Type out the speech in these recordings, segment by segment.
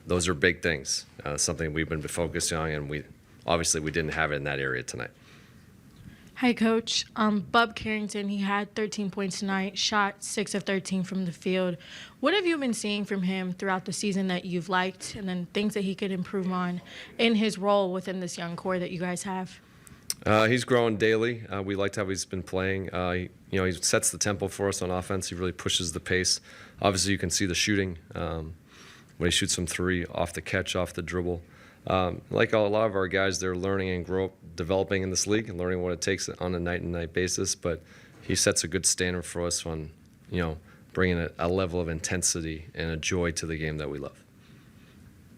Those are big things, something we've been focusing on, and we didn't have it in that area tonight. Hi, Coach. Bub Carrington, he had 13 points tonight, shot 6 of 13 from the field. What have you been seeing from him throughout the season that you've liked, and then things that he could improve on in his role within this young core that you guys have? He's growing daily. We liked how he's been playing. He sets the tempo for us on offense. He really pushes the pace. Obviously, you can see the shooting when he shoots from three, off the catch, off the dribble. Like a lot of our guys, they're learning and developing in this league and learning what it takes on a night-to-night basis. But he sets a good standard for us on, bringing a level of intensity and a joy to the game that we love.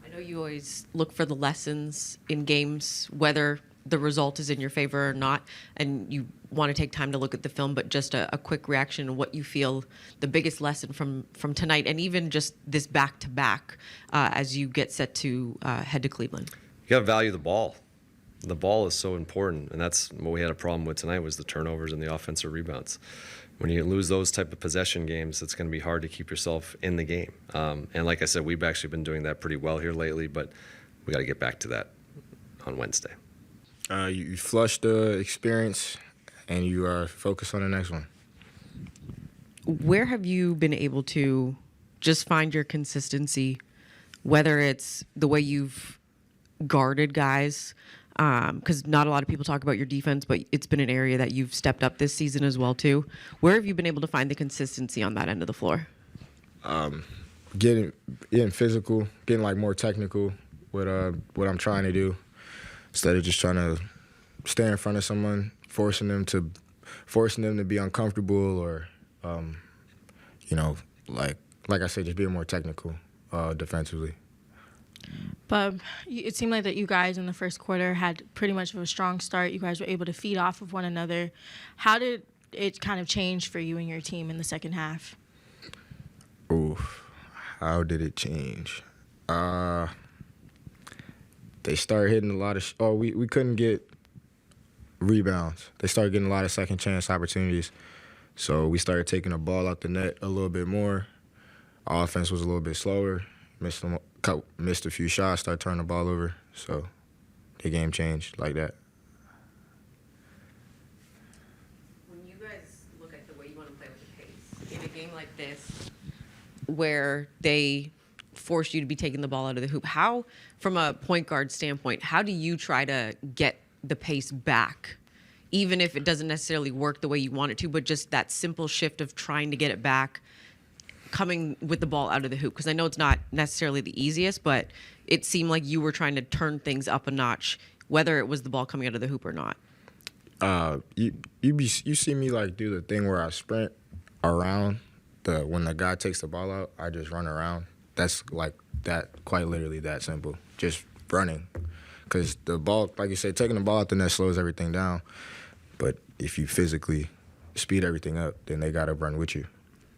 I know you always look for the lessons in games, whether the result is in your favor or not, and you want to take time to look at the film, but just a quick reaction on what you feel the biggest lesson from tonight, and even just this back-to-back as you get set to head to Cleveland. You got to value the ball. The ball is so important, and that's what we had a problem with tonight, was the turnovers and the offensive rebounds. When you lose those type of possession games, it's going to be hard to keep yourself in the game. And like I said, we've actually been doing that pretty well here lately, but we got to get back to that on Wednesday. You flush the experience, and you focus on the next one. Where have you been able to just find your consistency, whether it's the way you've guarded guys, because not a lot of people talk about your defense, but it's been an area that you've stepped up this season as well, too. Where have you been able to find the consistency on that end of the floor? Getting physical, getting more technical with what I'm trying to do. Instead of just trying to stay in front of someone, forcing them to be uncomfortable, or, like I said, just being more technical defensively. Bub, it seemed like that you guys in the first quarter had pretty much of a strong start. You guys were able to feed off of one another. How did it kind of change for you and your team in the second half? Oof, how did it change? They started hitting a lot of we couldn't get rebounds. They started getting a lot of second chance opportunities. So we started taking the ball out the net a little bit more. Our offense was a little bit slower. Missed a few shots, started turning the ball over. So the game changed like that. When you guys look at the way you want to play with the pace, in a game like this, where they force you to be taking the ball out of the hoop, how, from a point guard standpoint, how do you try to get the pace back, even if it doesn't necessarily work the way you want it to, but just that simple shift of trying to get it back, coming with the ball out of the hoop? Because I know it's not necessarily the easiest, but it seemed like you were trying to turn things up a notch, whether it was the ball coming out of the hoop or not. You see me do the thing where I sprint around. When the guy takes the ball out, I just run around. That's quite literally that simple, just running. Because the ball, like you said, taking the ball out the net slows everything down. But if you physically speed everything up, then they got to run with you.